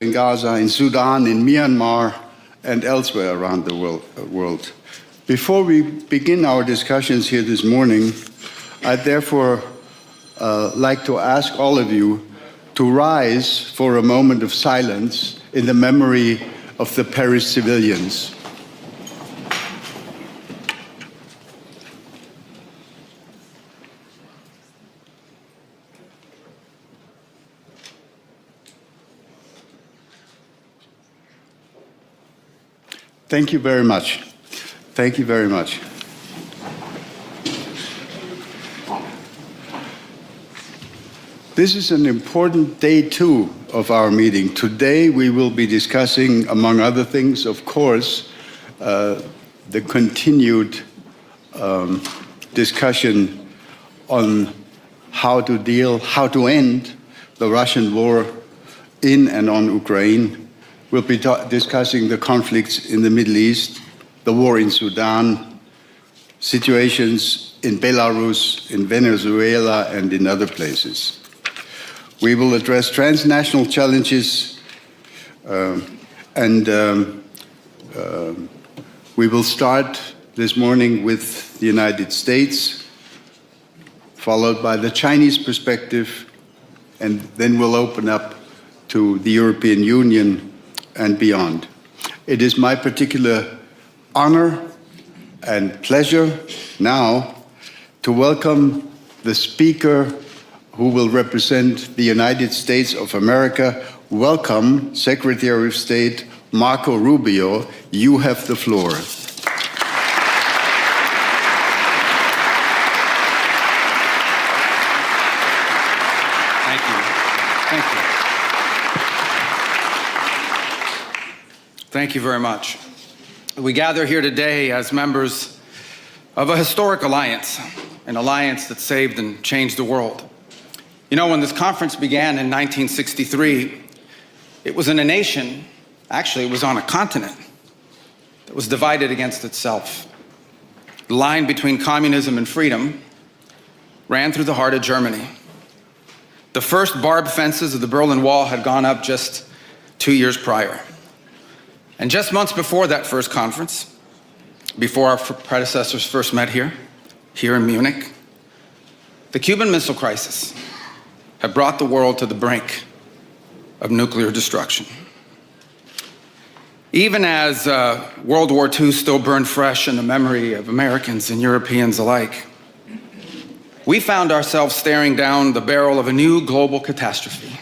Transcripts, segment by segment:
in Gaza, in Sudan, in Myanmar, and elsewhere around the world. Before we begin our discussions here this morning, I'd therefore like to ask all of you to rise for a moment of silence in the memory of the Paris civilians. Thank you very much. Thank you very much. This is an important day two of our meeting. Today we will be discussing, among other things, of course, the continued discussion on how to end the Russian war in and on Ukraine. We'll be discussing the conflicts in the Middle East, the war in Sudan, situations in Belarus, in Venezuela, and in other places. We will address transnational challenges, and we will start this morning with the United States, followed by the Chinese perspective, and then we'll open up to the European Union and beyond. It is my particular honor and pleasure now to welcome the speaker who will represent the United States of America. Welcome, Secretary of State Marco Rubio. You have the floor. Thank you. Thank you. Thank you very much. We gather here today as members of a historic alliance, an alliance that saved and changed the world. You know, when this conference began in 1963, it was in a nation, actually it was on a continent, that was divided against itself. The line between communism and freedom ran through the heart of Germany. The first barbed fences of the Berlin Wall had gone up just 2 years prior. And just months before that first conference, before our predecessors first met here in Munich, the Cuban Missile Crisis had brought the world to the brink of nuclear destruction. Even as World War II still burned fresh in the memory of Americans and Europeans alike, we found ourselves staring down the barrel of a new global catastrophe.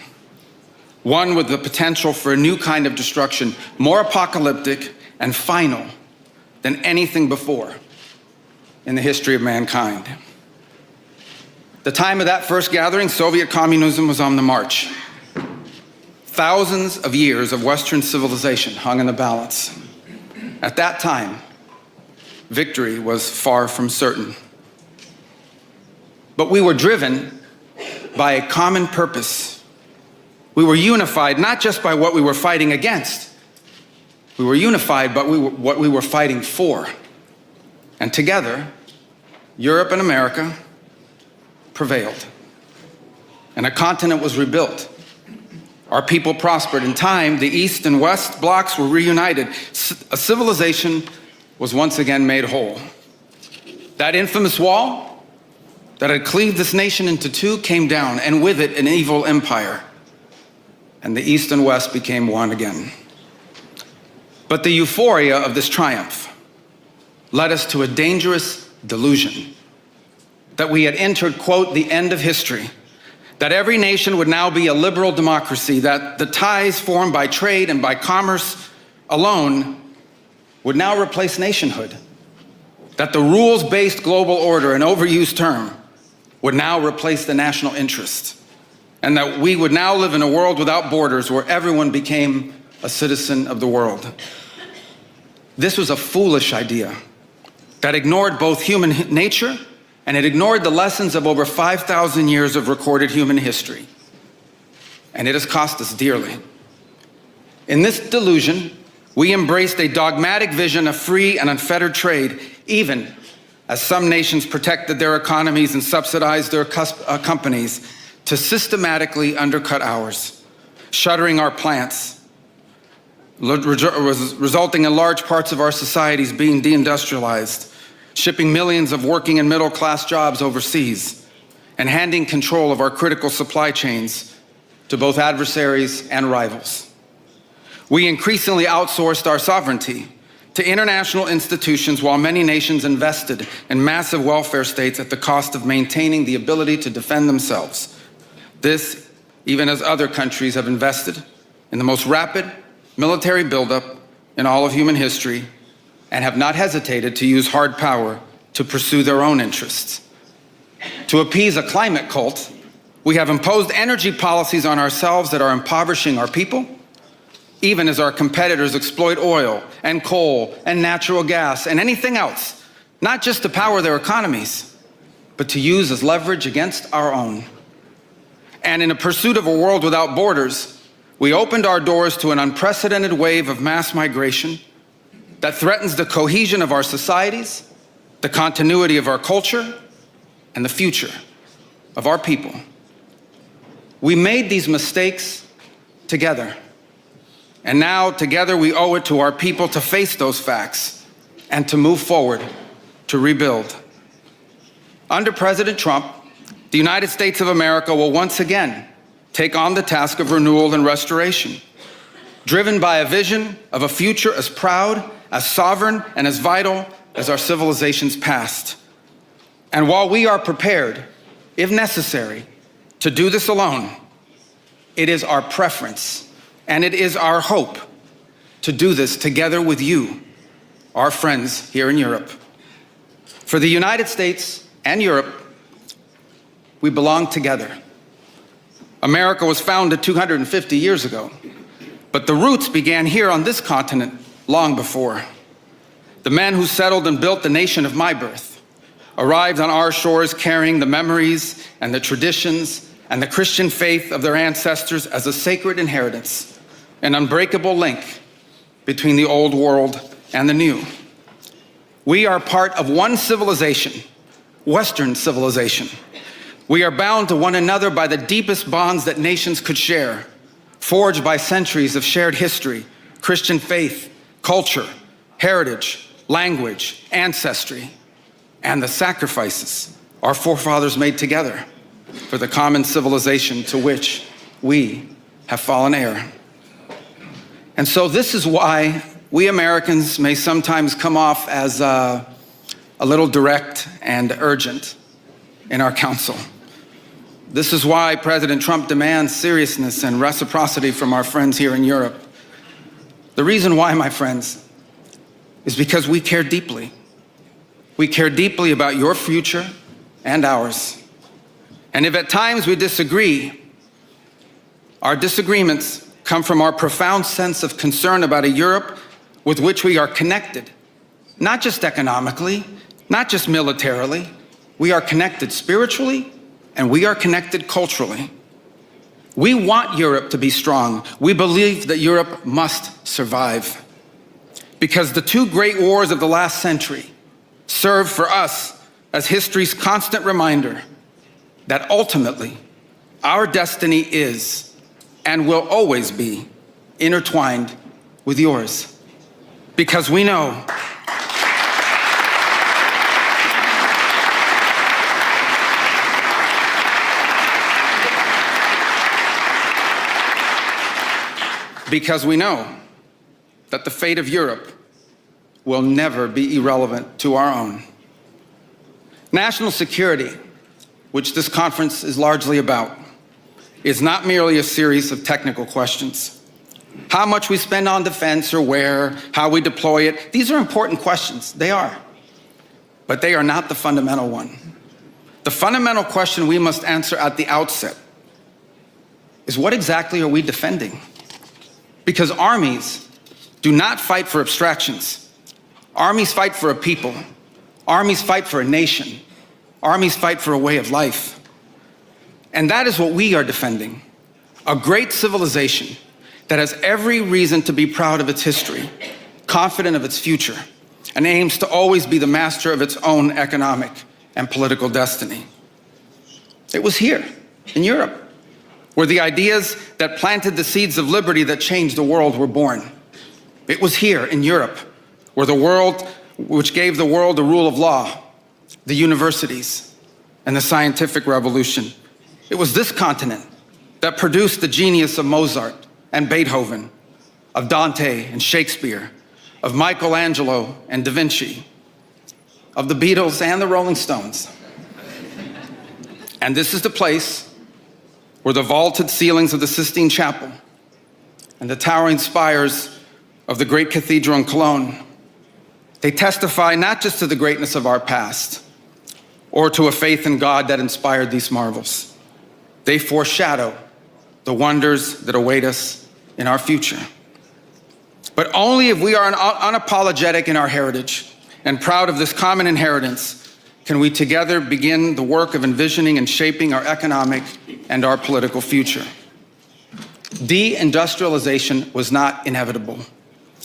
One with the potential for a new kind of destruction, more apocalyptic and final than anything before in the history of mankind. The time of that first gathering, Soviet communism was on the march. Thousands of years of Western civilization hung in the balance. At that time, victory was far from certain. But we were driven by a common purpose. We were unified not just by what we were fighting against. We were unified by what we were fighting for. And together, Europe and America prevailed. And a continent was rebuilt. Our people prospered. In time, the East and West blocks were reunited. A civilization was once again made whole. That infamous wall that had cleaved this nation into two came down, and with it, an evil empire. And the East and West became one again. But the euphoria of this triumph led us to a dangerous delusion that we had entered, quote, the end of history, that every nation would now be a liberal democracy, that the ties formed by trade and by commerce alone would now replace nationhood, that the rules-based global order, an overused term, would now replace the national interest, and that we would now live in a world without borders where everyone became a citizen of the world. This was a foolish idea that ignored both human nature and it ignored the lessons of over 5,000 years of recorded human history. And it has cost us dearly. In this delusion, we embraced a dogmatic vision of free and unfettered trade, even as some nations protected their economies and subsidized their companies to systematically undercut ours, shuttering our plants resulting in large parts of our societies being deindustrialized, shipping millions of working and middle-class jobs overseas, and handing control of our critical supply chains to both adversaries and rivals. We increasingly outsourced our sovereignty to international institutions while many nations invested in massive welfare states at the cost of maintaining the ability to defend themselves. This, even as other countries have invested in the most rapid military buildup in all of human history and have not hesitated to use hard power to pursue their own interests. To appease a climate cult, we have imposed energy policies on ourselves that are impoverishing our people, even as our competitors exploit oil and coal and natural gas and anything else, not just to power their economies, but to use as leverage against our own. And in a pursuit of a world without borders, we opened our doors to an unprecedented wave of mass migration that threatens the cohesion of our societies, the continuity of our culture, and the future of our people. We made these mistakes together. And now, together, we owe it to our people to face those facts and to move forward to rebuild. Under President Trump, the United States of America will once again take on the task of renewal and restoration, driven by a vision of a future as proud, as sovereign, and as vital as our civilization's past. And while we are prepared, if necessary, to do this alone, it is our preference and it is our hope to do this together with you, our friends here in Europe. For the United States and Europe, we belong together. America was founded 250 years ago, but the roots began here on this continent long before. The men who settled and built the nation of my birth arrived on our shores carrying the memories and the traditions and the Christian faith of their ancestors as a sacred inheritance, an unbreakable link between the old world and the new. We are part of one civilization, Western civilization. We are bound to one another by the deepest bonds that nations could share, forged by centuries of shared history, Christian faith, culture, heritage, language, ancestry, and the sacrifices our forefathers made together for the common civilization to which we have fallen heir. And so this is why we Americans may sometimes come off as a little direct and urgent in our counsel. This is why President Trump demands seriousness and reciprocity from our friends here in Europe. The reason why, my friends, is because we care deeply. We care deeply about your future and ours. And if at times we disagree, our disagreements come from our profound sense of concern about a Europe with which we are connected, not just economically, not just militarily. We are connected spiritually, and we are connected culturally. We want Europe to be strong. We believe that Europe must survive. Because the two great wars of the last century serve for us as history's constant reminder that ultimately our destiny is and will always be intertwined with yours. Because we know that the fate of Europe will never be irrelevant to our own. National security, which this conference is largely about, is not merely a series of technical questions. How much we spend on defense or where, how we deploy it, these are important questions, they are. But they are not the fundamental one. The fundamental question we must answer at the outset is, what exactly are we defending? Because armies do not fight for abstractions. Armies fight for a people. Armies fight for a nation. Armies fight for a way of life. And that is what we are defending. A great civilization that has every reason to be proud of its history, confident of its future, and aims to always be the master of its own economic and political destiny. It was here, in Europe, where the ideas that planted the seeds of liberty that changed the world were born. It was here in Europe which gave the world the rule of law, the universities, and the scientific revolution. It was this continent that produced the genius of Mozart and Beethoven, of Dante and Shakespeare, of Michelangelo and Da Vinci, of the Beatles and the Rolling Stones. And this is the place where the vaulted ceilings of the Sistine Chapel and the towering spires of the great cathedral in Cologne, they testify not just to the greatness of our past or to a faith in God that inspired these marvels. They foreshadow the wonders that await us in our future. But only if we are unapologetic in our heritage and proud of this common inheritance can we together begin the work of envisioning and shaping our economic and our political future. Deindustrialization was not inevitable.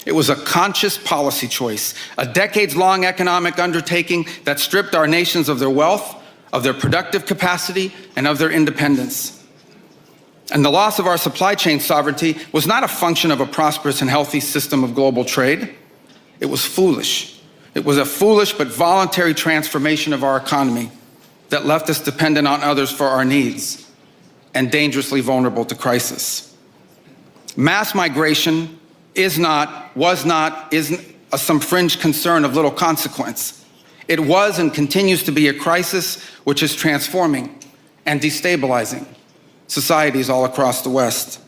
It was a conscious policy choice, a decades-long economic undertaking that stripped our nations of their wealth, of their productive capacity, and of their independence. And the loss of our supply chain sovereignty was not a function of a prosperous and healthy system of global trade. It was foolish. It was a foolish but voluntary transformation of our economy that left us dependent on others for our needs and dangerously vulnerable to crisis. Mass migration isn't some fringe concern of little consequence. It was and continues to be a crisis which is transforming and destabilizing societies all across the West.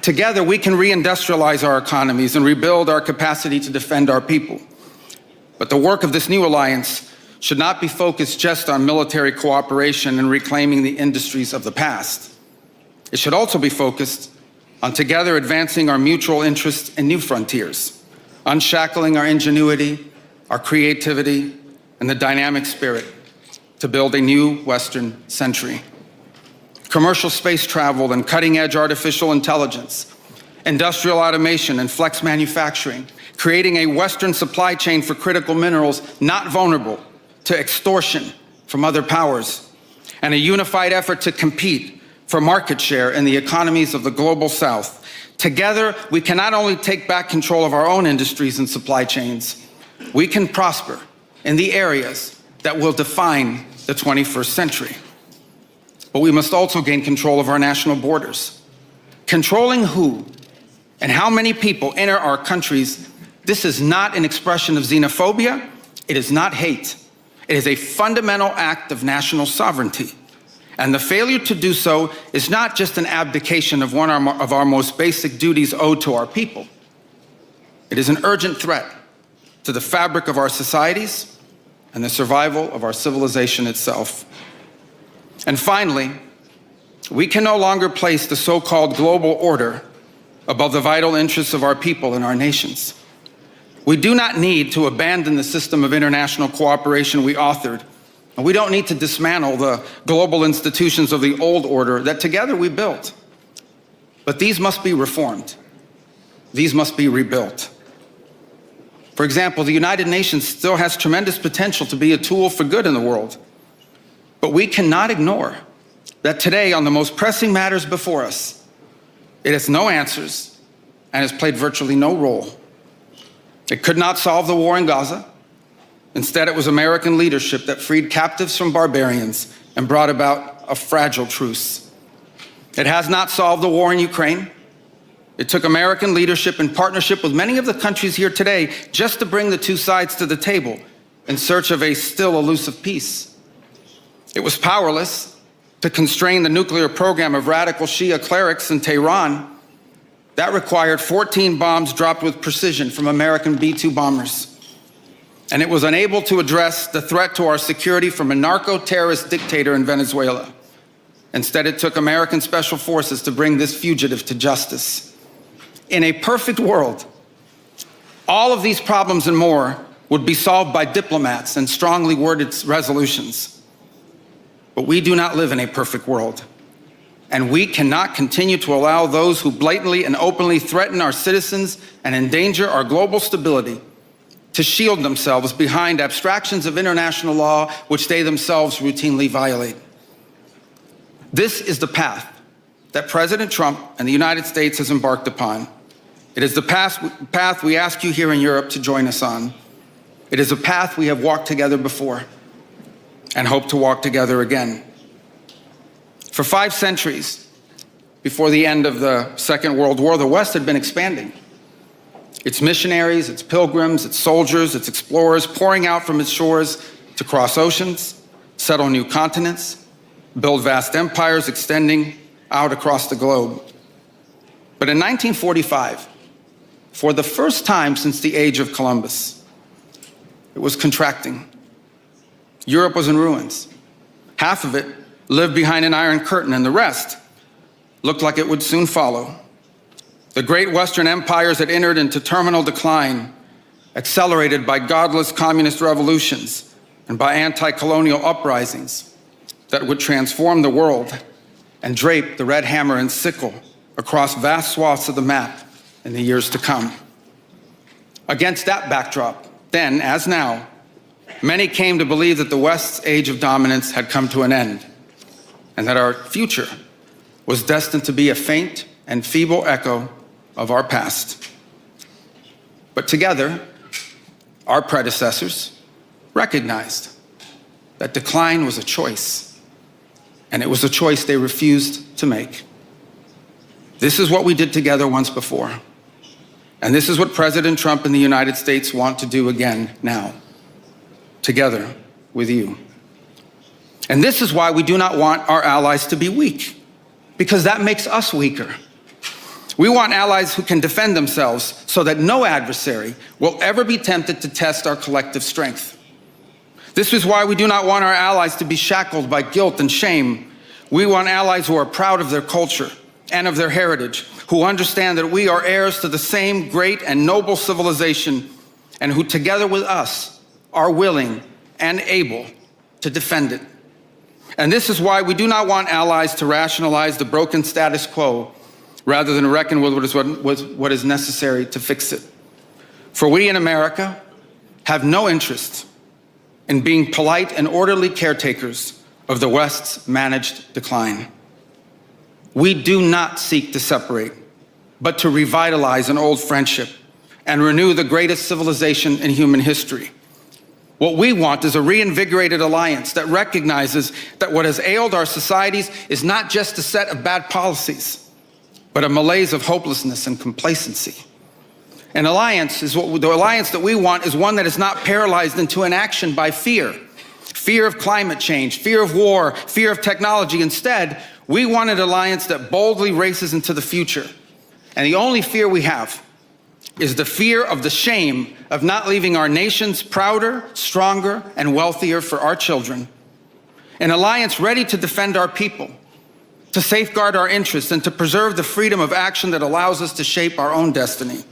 Together, we can reindustrialize our economies and rebuild our capacity to defend our people. But the work of this new alliance should not be focused just on military cooperation and reclaiming the industries of the past. It should also be focused on together advancing our mutual interests in new frontiers, unshackling our ingenuity, our creativity, and the dynamic spirit to build a new Western century. Commercial space travel and cutting-edge artificial intelligence, industrial automation and flex manufacturing, creating a Western supply chain for critical minerals not vulnerable to extortion from other powers, and a unified effort to compete for market share in the economies of the global South. Together, we can not only take back control of our own industries and supply chains, we can prosper in the areas that will define the 21st century. But we must also gain control of our national borders. Controlling who and how many people enter our countries, this is not an expression of xenophobia. It is not hate. It is a fundamental act of national sovereignty. And the failure to do so is not just an abdication of one of our most basic duties owed to our people. It is an urgent threat to the fabric of our societies and the survival of our civilization itself. And finally, we can no longer place the so-called global order above the vital interests of our people and our nations. We do not need to abandon the system of international cooperation we authored, and we don't need to dismantle the global institutions of the old order that together we built. But these must be reformed. These must be rebuilt. For example, the United Nations still has tremendous potential to be a tool for good in the world. But we cannot ignore that today, on the most pressing matters before us, it has no answers and has played virtually no role. It could not solve the war in Gaza. Instead, it was American leadership that freed captives from barbarians and brought about a fragile truce. It has not solved the war in Ukraine. It took American leadership in partnership with many of the countries here today just to bring the two sides to the table in search of a still elusive peace. It was powerless to constrain the nuclear program of radical Shia clerics in Tehran. That required 14 bombs dropped with precision from American B-2 bombers. And it was unable to address the threat to our security from a narco-terrorist dictator in Venezuela. Instead, it took American special forces to bring this fugitive to justice. In a perfect world, all of these problems and more would be solved by diplomats and strongly worded resolutions. But we do not live in a perfect world. And we cannot continue to allow those who blatantly and openly threaten our citizens and endanger our global stability to shield themselves behind abstractions of international law which they themselves routinely violate. This is the path that President Trump and the United States has embarked upon. It is the path we ask you here in Europe to join us on. It is a path we have walked together before and hope to walk together again. For 5 centuries, before the end of the Second World War, the West had been expanding. Its missionaries, its pilgrims, its soldiers, its explorers pouring out from its shores to cross oceans, settle new continents, build vast empires extending out across the globe. But in 1945, for the first time since the age of Columbus, it was contracting. Europe was in ruins. Half of it lived behind an iron curtain, and the rest looked like it would soon follow. The great Western empires had entered into terminal decline, accelerated by godless communist revolutions and by anti-colonial uprisings that would transform the world and drape the red hammer and sickle across vast swaths of the map in the years to come. Against that backdrop, then as now, many came to believe that the West's age of dominance had come to an end, and that our future was destined to be a faint and feeble echo of our past. But together, our predecessors recognized that decline was a choice, and it was a choice they refused to make. This is what we did together once before, and this is what President Trump and the United States want to do again now, together with you. And this is why we do not want our allies to be weak, because that makes us weaker. We want allies who can defend themselves so that no adversary will ever be tempted to test our collective strength. This is why we do not want our allies to be shackled by guilt and shame. We want allies who are proud of their culture and of their heritage, who understand that we are heirs to the same great and noble civilization, and who together with us are willing and able to defend it. And this is why we do not want allies to rationalize the broken status quo rather than reckon with what is necessary to fix it. For we in America have no interest in being polite and orderly caretakers of the West's managed decline. We do not seek to separate, but to revitalize an old friendship and renew the greatest civilization in human history. What we want is a reinvigorated alliance that recognizes that what has ailed our societies is not just a set of bad policies, but a malaise of hopelessness and complacency. An alliance is the alliance that we want is one that is not paralyzed into inaction by fear. Fear of climate change, fear of war, fear of technology. Instead, we want an alliance that boldly races into the future. And the only fear we have is the fear of the shame of not leaving our nations prouder, stronger, and wealthier for our children. An alliance ready to defend our people, to safeguard our interests, and to preserve the freedom of action that allows us to shape our own destiny.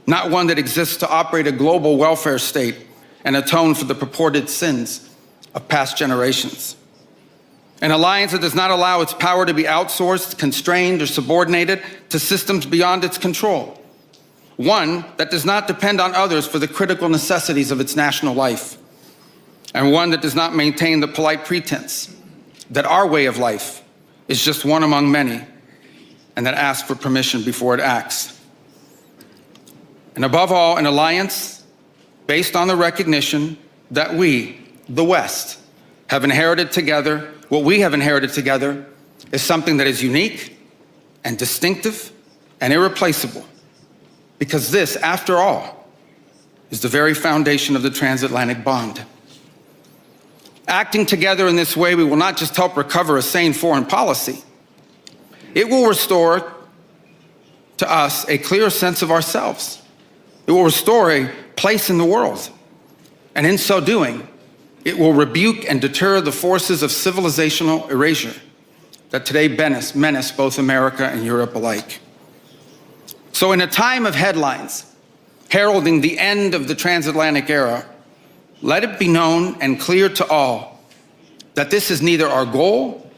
Not one that exists to operate a global welfare state and atone for the purported sins of past generations. An alliance that does not allow its power to be outsourced, constrained, or subordinated to systems beyond its control. One that does not depend on others for the critical necessities of its national life. And one that does not maintain the polite pretense that our way of life is just one among many, and that asks for permission before it acts. And above all, an alliance based on the recognition that we, the West, have inherited together. What we have inherited together is something that is unique and distinctive and irreplaceable, because this, after all, is the very foundation of the transatlantic bond. Acting together in this way, we will not just help recover a sane foreign policy, it will restore to us a clear sense of ourselves. It will restore a place in the world. And in so doing, it will rebuke and deter the forces of civilizational erasure that today menace both America and Europe alike. So in a time of headlines heralding the end of the transatlantic era, let it be known and clear to all that this is neither our goal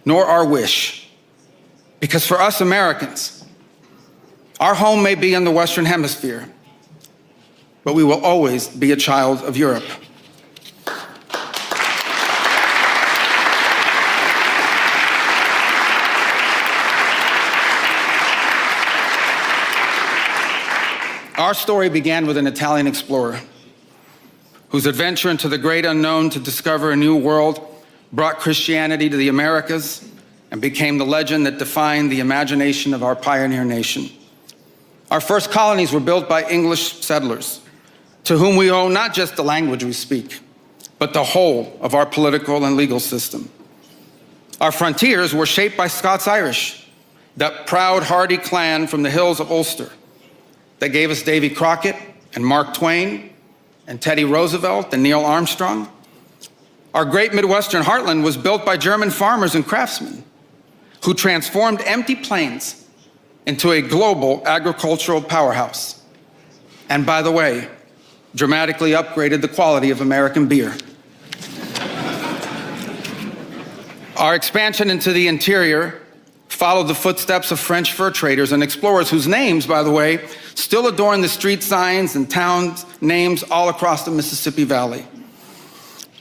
nor our wish. Because for us Americans, our home may be in the Western Hemisphere, but we will always be a child of Europe. Our story began with an Italian explorer whose adventure into the great unknown to discover a new world brought Christianity to the Americas and became the legend that defined the imagination of our pioneer nation. Our first colonies were built by English settlers, to whom we owe not just the language we speak, but the whole of our political and legal system. Our frontiers were shaped by Scots-Irish, that proud, hardy clan from the hills of Ulster that gave us Davy Crockett and Mark Twain and Teddy Roosevelt and Neil Armstrong. Our great Midwestern heartland was built by German farmers and craftsmen who transformed empty plains into a global agricultural powerhouse. And by the way, dramatically upgraded the quality of American beer. Our expansion into the interior followed the footsteps of French fur traders and explorers whose names, by the way, still adorn the street signs and town names all across the Mississippi Valley.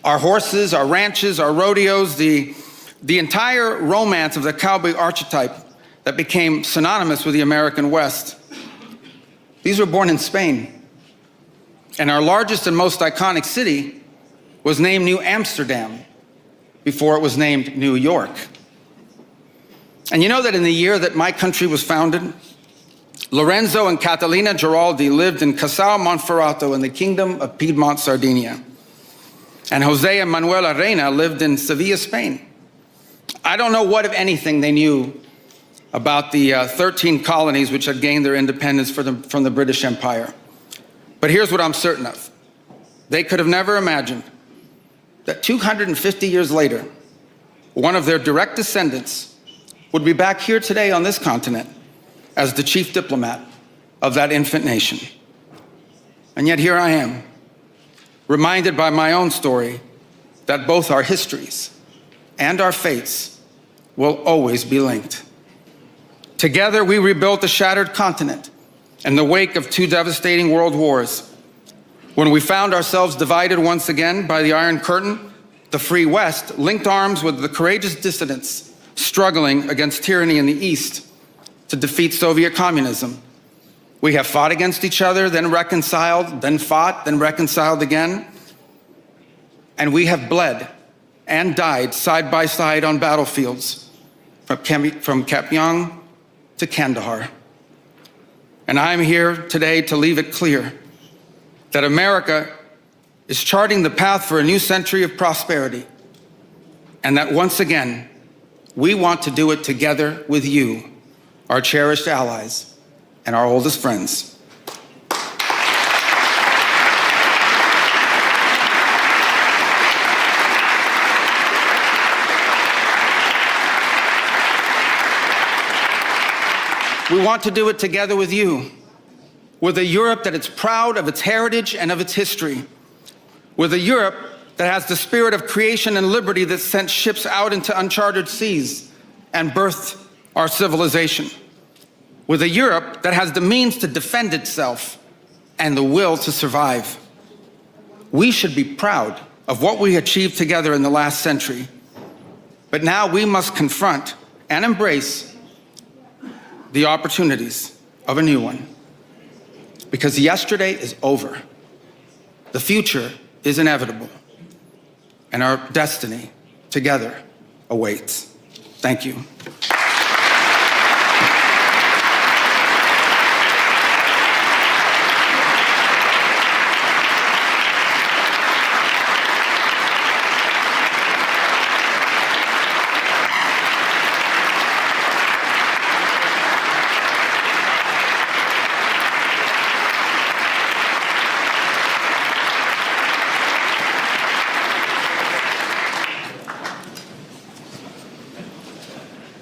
Our horses, our ranches, our rodeos, the entire romance of the cowboy archetype that became synonymous with the American West. These were born in Spain. And our largest and most iconic city was named New Amsterdam before it was named New York. And you know that in the year that my country was founded, Lorenzo and Catalina Giraldi lived in Casal Monferrato in the Kingdom of Piedmont, Sardinia. And Jose and Manuela Reina lived in Sevilla, Spain. I don't know what, if anything, they knew about the 13 colonies which had gained their independence from the British Empire. But here's what I'm certain of. They could have never imagined that 250 years later, one of their direct descendants would be back here today on this continent as the chief diplomat of that infant nation. And yet here I am, reminded by my own story that both our histories and our fates will always be linked. Together, we rebuilt a shattered continent in the wake of 2 devastating world wars. When we found ourselves divided once again by the Iron Curtain, the Free West linked arms with the courageous dissidents struggling against tyranny in the East to defeat Soviet communism. We have fought against each other, then reconciled, then fought, then reconciled again. And we have bled and died side by side on battlefields from Kapyong to Kandahar. And I'm here today to leave it clear that America is charting the path for a new century of prosperity, and that once again, we want to do it together with you, our cherished allies and our oldest friends. We want to do it together with you, with a Europe that is proud of its heritage and of its history, with a Europe that has the spirit of creation and liberty that sent ships out into uncharted seas and birthed our civilization, with a Europe that has the means to defend itself and the will to survive. We should be proud of what we achieved together in the last century, but now we must confront and embrace the opportunities of a new one. Because yesterday is over. The future is inevitable. And our destiny together awaits. Thank you.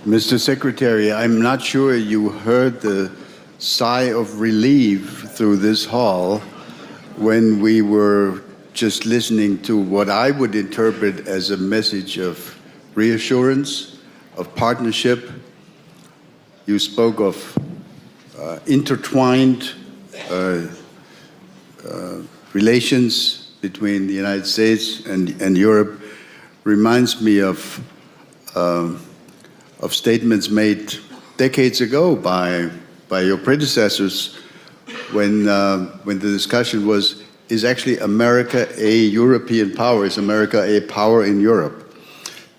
Mr. Secretary, I'm not sure you heard the sigh of relief through this hall when we were just listening to what I would interpret as a message of reassurance, of partnership. You spoke of intertwined relations between the United States and Europe. Reminds me of statements made decades ago by your predecessors when the discussion was, is actually America a European power? Is America a power in Europe?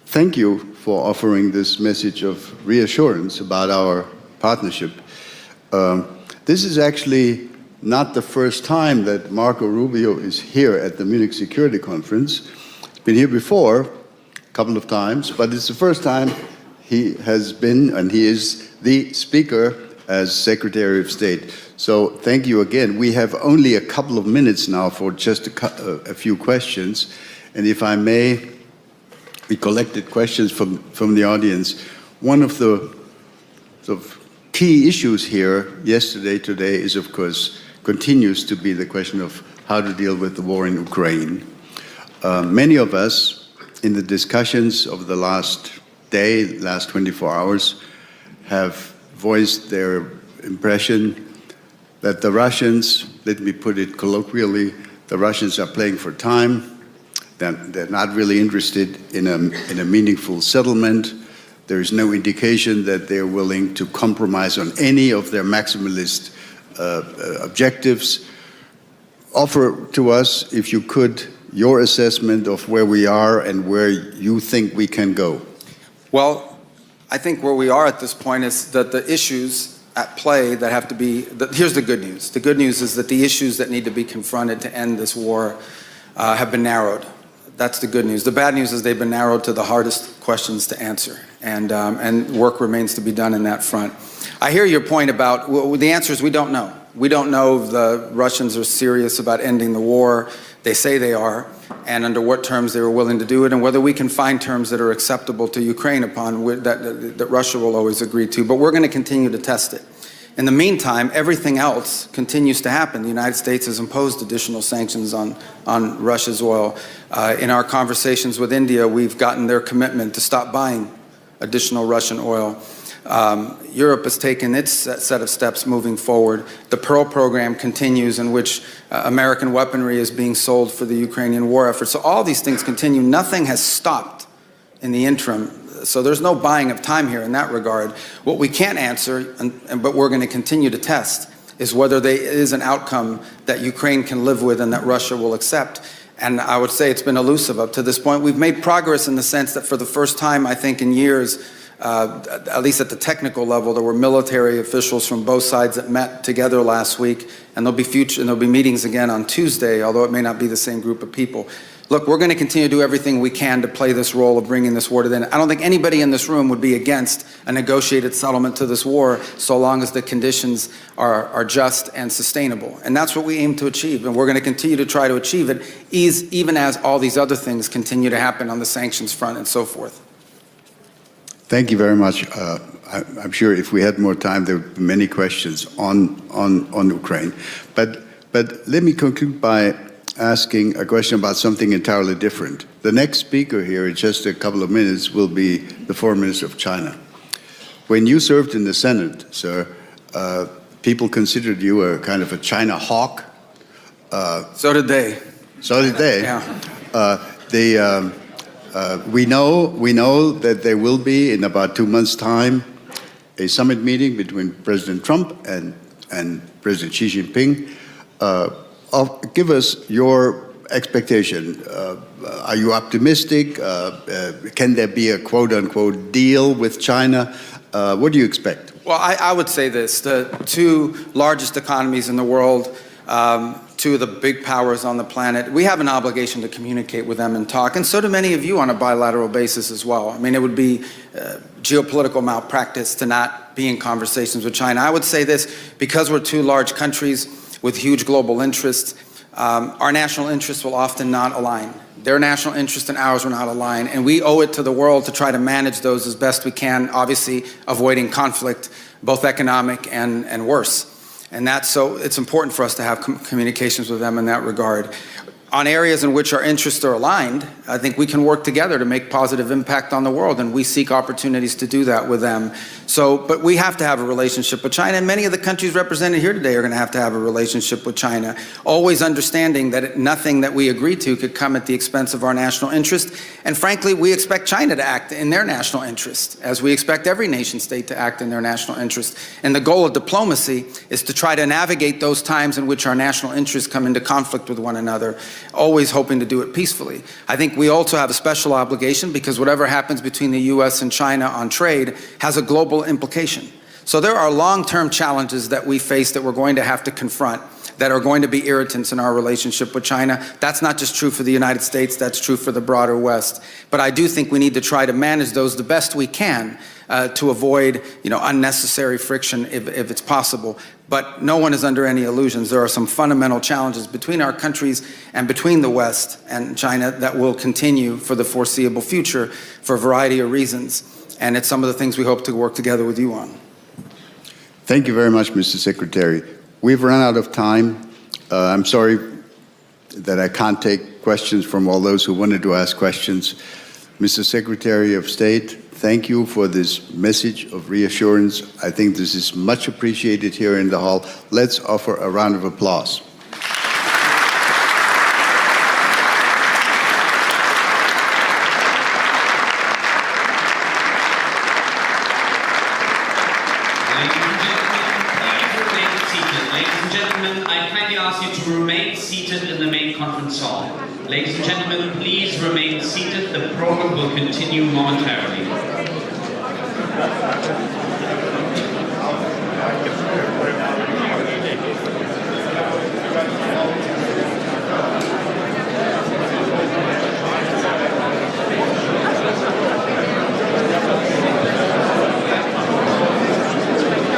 Thank you for offering this message of reassurance about our partnership. This is actually not the first time that Marco Rubio is here at the Munich Security Conference. He's been here before, a couple of times, but it's the first time he has been, and he is the speaker as Secretary of State. So thank you again. We have only a couple of minutes now for just a few questions. And if I may, we collected questions from the audience. One of the sort of key issues here yesterday, today, is of course, continues to be the question of how to deal with the war in Ukraine. Many of us in the discussions of the last day, last 24 hours, have voiced their impression that the Russians, let me put it colloquially, the Russians are playing for time. They're not really interested in a meaningful settlement. There is no indication that they're willing to compromise on any of their maximalist objectives. Offer to us, if you could, your assessment of where we are and where you think we can go. Well, I think where we are at this point is that the issues at play that have to be, here's the good news. The good news is that the issues that need to be confronted to end this war have been narrowed. That's the good news. The bad news is they've been narrowed to the hardest questions to answer, and work remains to be done in that front. I hear your point about, well, the answer is we don't know. We don't know if the Russians are serious about ending the war. They say they are, and under what terms they were willing to do it, and whether we can find terms that are acceptable to Ukraine upon that Russia will always agree to. But we're going to continue to test it. In the meantime, everything else continues to happen. The United States has imposed additional sanctions on Russia's oil. In our conversations with India, we've gotten their commitment to stop buying additional Russian oil. Europe has taken its set of steps moving forward. The Pearl program continues, in which American weaponry is being sold for the Ukrainian war effort. So all these things continue. Nothing has stopped in the interim. So there's no buying of time here in that regard. What we can't answer, but we're going to continue to test, is whether there is an outcome that Ukraine can live with and that Russia will accept. And I would say it's been elusive up to this point. We've made progress in the sense that for the first time, I think, in years, at least at the technical level, there were military officials from both sides that met together last week, and there'll be meetings again on Tuesday, although it may not be the same group of people. Look, we're going to continue to do everything we can to play this role of bringing this war to the end. I don't think anybody in this room would be against a negotiated settlement to this war so long as the conditions are just and sustainable. And that's what we aim to achieve, and we're going to continue to try to achieve it, even as all these other things continue to happen on the sanctions front and so forth. Thank you very much. I'm sure if we had more time, there would be many questions on Ukraine. But let me conclude by asking a question about something entirely different. The next speaker here in just a couple of minutes will be the Foreign Minister of China. When you served in the Senate, sir, people considered you a kind of a China hawk. So did they. So did they. Yeah. We know that there will be, in about 2 months' time, a summit meeting between President Trump and President Xi Jinping. Give us your expectation. Are you optimistic? Can there be a quote-unquote deal with China? What do you expect? Well, I would say this. The two largest economies in the world, two of the big powers on the planet, we have an obligation to communicate with them and talk, and so do many of you on a bilateral basis as well. I mean, it would be geopolitical malpractice to not be in conversations with China. I would say this, because we're two large countries with huge global interests, our national interests will often not align. Their national interests and ours will not align, and we owe it to the world to try to manage those as best we can, obviously avoiding conflict, both economic and worse. And that's so it's important for us to have communications with them in that regard. on areas in which our interests are aligned, I think we can work together to make positive impact on the world, and we seek opportunities to do that with them. But we have to have a relationship with China, and many of the countries represented here today are going to have a relationship with China, always understanding that nothing that we agree to could come at the expense of our national interest. And frankly, we expect China to act in their national interest, as we expect every nation state to act in their national interest. And the goal of diplomacy is to try to navigate those times in which our national interests come into conflict with one another, always hoping to do it peacefully. I think we also have a special obligation because whatever happens between the U.S. and China on trade has a global implication. So there are long-term challenges that we face that we're going to have to confront that are going to be irritants in our relationship with China. That's not just true for the United States, that's true for the broader West. But I do think we need to try to manage those the best we can to avoid, unnecessary friction if it's possible. But no one is under any illusions. There are some fundamental challenges between our countries and between the West and China that will continue for the foreseeable future for a variety of reasons. And it's some of the things we hope to work together with you on. Thank you very much, Mr. Secretary. We've run out of time. I'm sorry that I can't take questions from all those who wanted to ask questions. Mr. Secretary of State, thank you for this message of reassurance. I think this is much appreciated here in the hall. Let's offer a round of applause. Ladies and gentlemen, I kindly ask you to remain seated in the main conference hall. Ladies and gentlemen, please remain seated. The program will continue momentarily.